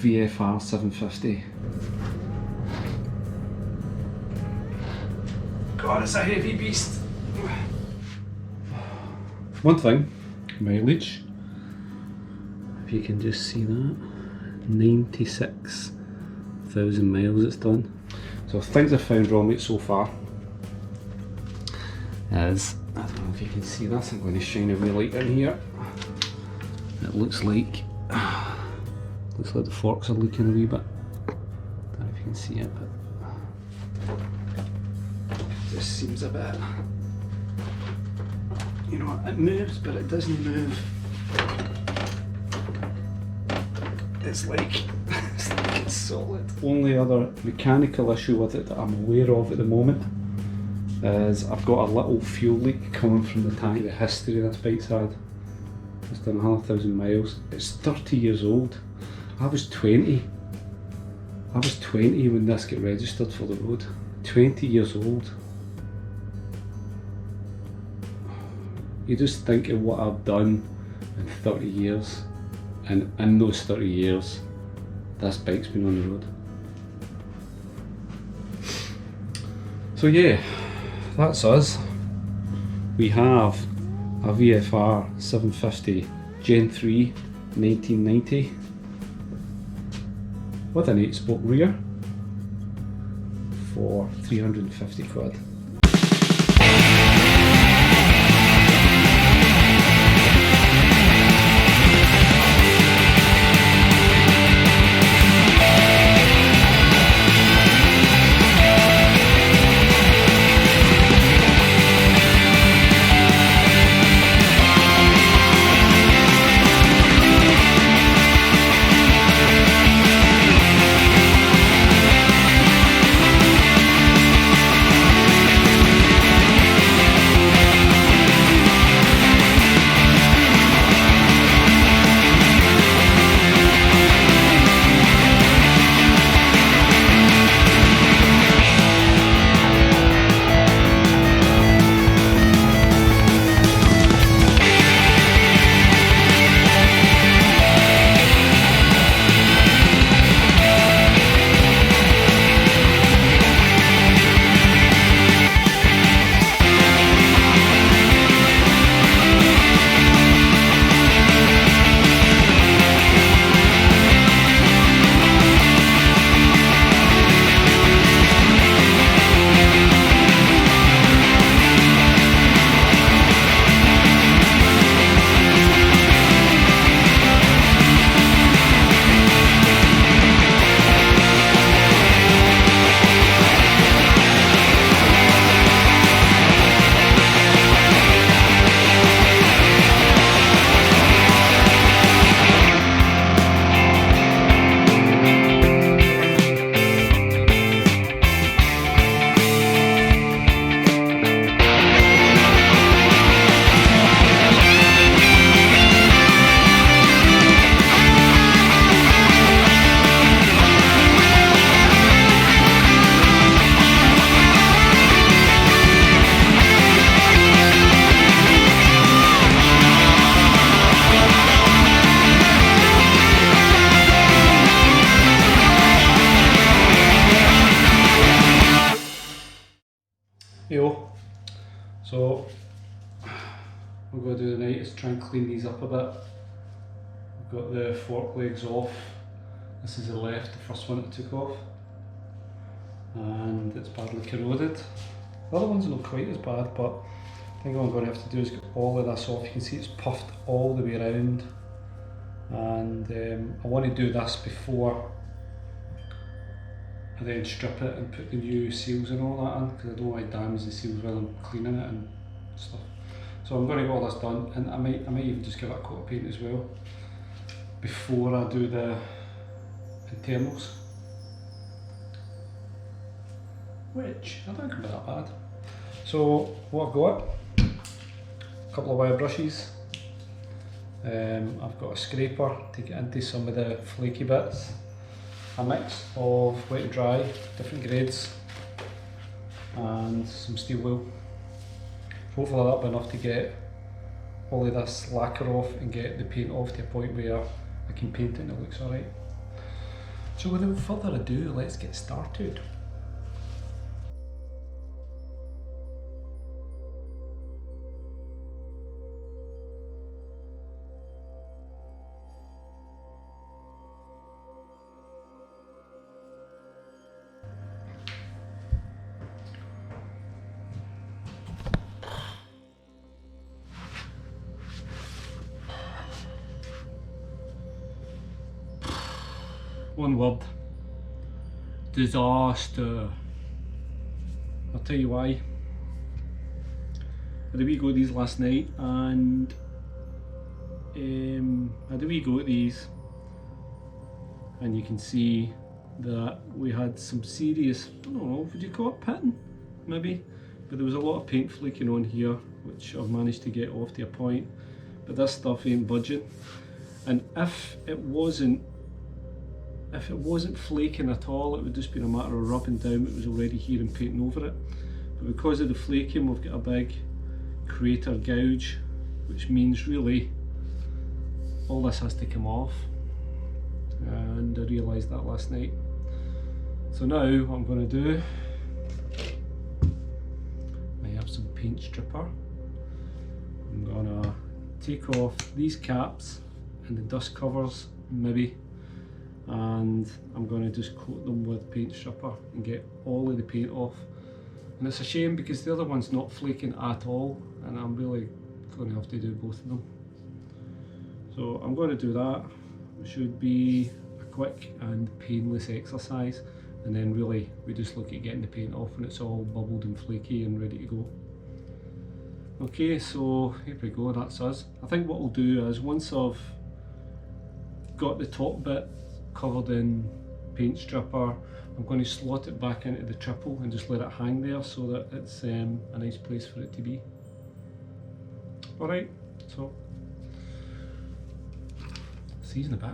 VFR750. God, it's a heavy beast. One thing, mileage, if you can just see that, 96,000 miles it's done. So things I've found wrong with it so far is, I don't know if you can see this, I'm going to shine a wee light in here. It looks like the forks are leaking a wee bit. I don't know if you can see it, but it just seems a bit, you know, it moves but it doesn't move. It's like it's solid. Only other mechanical issue with it that I'm aware of at the moment is I've got a little fuel leak coming from the tank. The history this bike's had, it's done 100,000 miles. It's 30 years old. I was 20 when this got registered for the road. 20 years old. You just think of what I've done in 30 years, and in those 30 years this bike's been on the road. So yeah, that's us. We have a VFR 750 Gen 3 1990 with an 8-spoke rear for 350 quid. Yo, so what we're going to do tonight is try and clean these up a bit. We've got the fork legs off. This is the left, the first one it took off, and it's badly corroded. The other ones are not quite as bad, but I think what I'm going to have to do is get all of this off. You can see it's puffed all the way around, and I want to do this before I then strip it and put the new seals and all that in, because I don't want to damage the seals while I'm cleaning it and stuff. So I'm going to get all this done, and I might even just give it a coat of paint as well before I do the internals, which I don't think will be that bad. So what I've got, a couple of wire brushes, I've got a scraper to get into some of the flaky bits, a mix of wet and dry, different grades, and some steel wool. Hopefully that'll be enough to get all of this lacquer off and get the paint off to a point where I can paint it and it looks alright. So without further ado, let's get started. One word: disaster. I'll tell you why. I had a wee go at these last night, and I had a wee go at these, and you can see that we had some serious, I don't know, would you call it pitting? Maybe, but there was a lot of paint flaking on here, which I've managed to get off to a point, but this stuff ain't budging. And if it wasn't flaking at all, it would just been a matter of rubbing down what was already here and painting over it. But because of the flaking, we've got a big crater gouge, which means really all this has to come off, and I realised that last night. So now what I'm going to do, I have some paint stripper. I'm going to take off these caps and the dust covers maybe, and I'm going to just coat them with paint stripper and get all of the paint off. And it's a shame because the other one's not flaking at all, and I'm really going to have to do both of them. So I'm going to do that. It should be a quick and painless exercise, and then really we just look at getting the paint off when it's all bubbled and flaky and ready to go. Okay, so here we go, that's us. I think what we'll do is, once I've got the top bit covered in paint stripper, I'm going to slot it back into the triple and just let it hang there so that it's a nice place for it to be. Alright, so see you in a bit.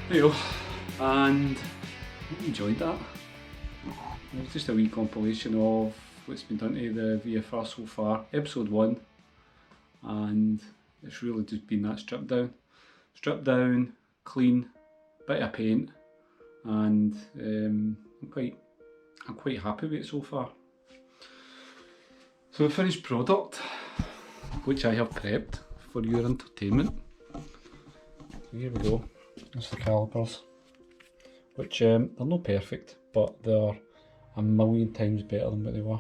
There you go, and I hope you enjoyed that. It was just a wee compilation of what's been done to the VFR so far, episode 1, and it's really just been that stripped down, clean, bit of paint, and I'm quite happy with it so far. So the finished product, which I have prepped for your entertainment. So here we go. That's the calipers. which they're not perfect, but they're a million times better than what they were.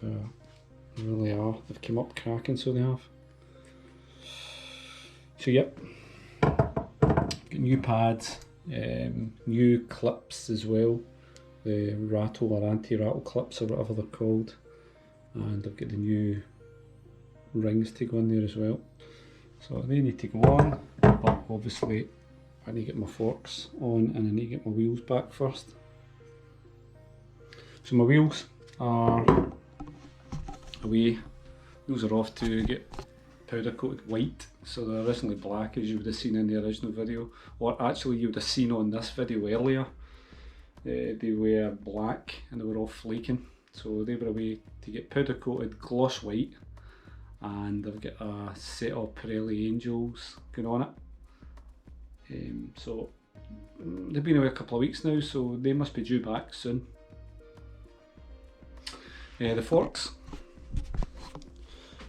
They really are. They've come up cracking, so they have. So yep, got new pads, new clips as well, the rattle or anti-rattle clips or whatever they're called, and I've got the new rings to go in there as well. So they need to go on, but obviously I need to get my forks on and I need to get my wheels back first. So my wheels are away. Those are off to get powder coated white, so they're originally black as you would have seen in the original video, or actually you would have seen on this video earlier. They were black and they were all flaking, so they were away to get powder coated gloss white, and I've got a set of Pirelli Angels going on it. So they've been away a couple of weeks now, so they must be due back soon. The forks.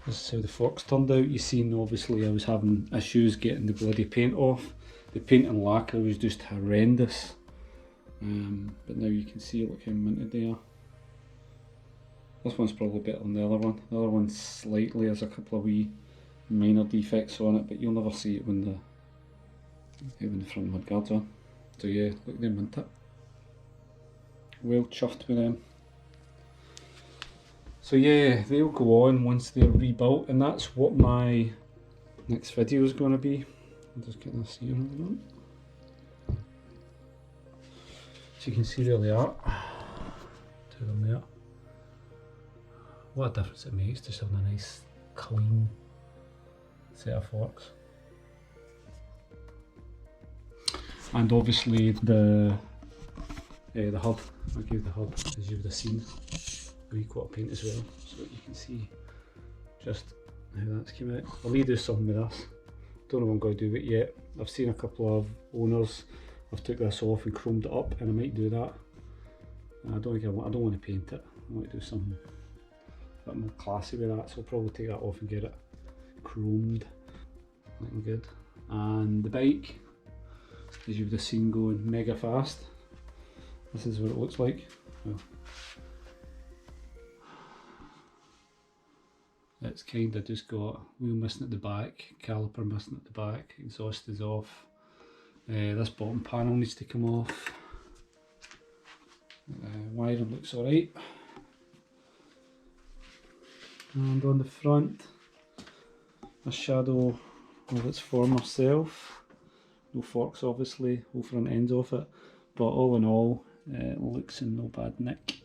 This is how the forks turned out. You seen obviously I was having issues getting the bloody paint off. The paint and lacquer was just horrendous. But now you can see look how minted they are. This one's probably better than the other one. The other one slightly has a couple of wee minor defects on it, but you'll never see it when the front mudguard's on. So yeah, look, they mint it. Well chuffed with them. So yeah, they'll go on once they're rebuilt, and that's what my next video is going to be. I'll just get this here on. So you can see there they are. Two of them there. What a difference it makes just having a nice clean set of forks. And obviously the hub, I'll give the hub as you would have seen. Wee coat of paint as well, so that you can see just how that's came out. I'll need to do something with this. Don't know if I'm going to do it yet. I've seen a couple of owners have took this off and chromed it up, and I might do that. I don't want to paint it. I want to do something a bit more classy with that, so I'll probably take that off and get it chromed, looking good. And the bike, as you would have seen, going mega fast. This is what it looks like. Well, it's kind of just got wheel missing at the back, caliper missing at the back, exhaust is off. This bottom panel needs to come off. Wiring looks alright. And on the front, a shadow of its former self. No forks obviously, whole front ends off it, but all in all, it looks in no bad nick.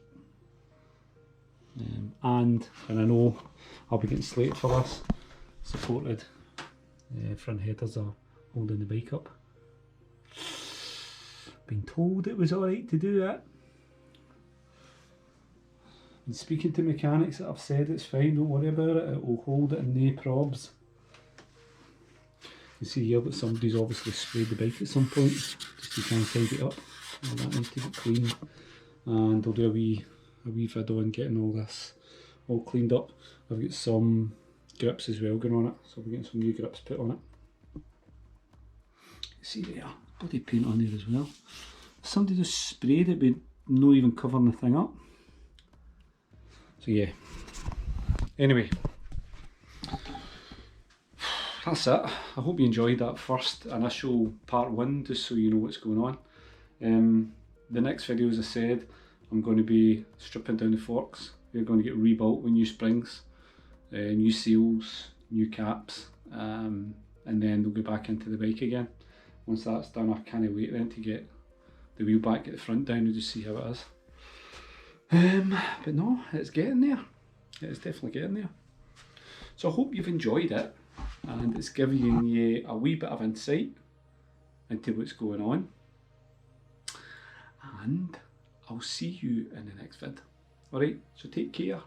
And I know I'll be getting slated for this, supported front headers are holding the bike up. Been told it was alright to do that. And speaking to mechanics that have said it's fine, don't worry about it, it will hold it in no probs. You see here that somebody's obviously sprayed the bike at some point, just to try and tidy it up. All that needs to get cleaned, and I'll do a wee video on getting all this all cleaned up. I've got some grips as well going on it, so we're getting some new grips put on it. You see there, bloody paint on there as well. Somebody just sprayed it but not even covering the thing up. So yeah, anyway, that's it. I hope you enjoyed that first initial part one, just so you know what's going on. The next video, as I said, I'm going to be stripping down the forks. They're going to get rebuilt with new springs, new seals, new caps, and then they'll go back into the bike again. Once that's done, I can't wait then to get the wheel back, get the front down and just see how it is. But no, it's getting there. It's definitely getting there. So I hope you've enjoyed it, and it's giving you a wee bit of insight into what's going on. And I'll see you in the next vid. Alright, so take care.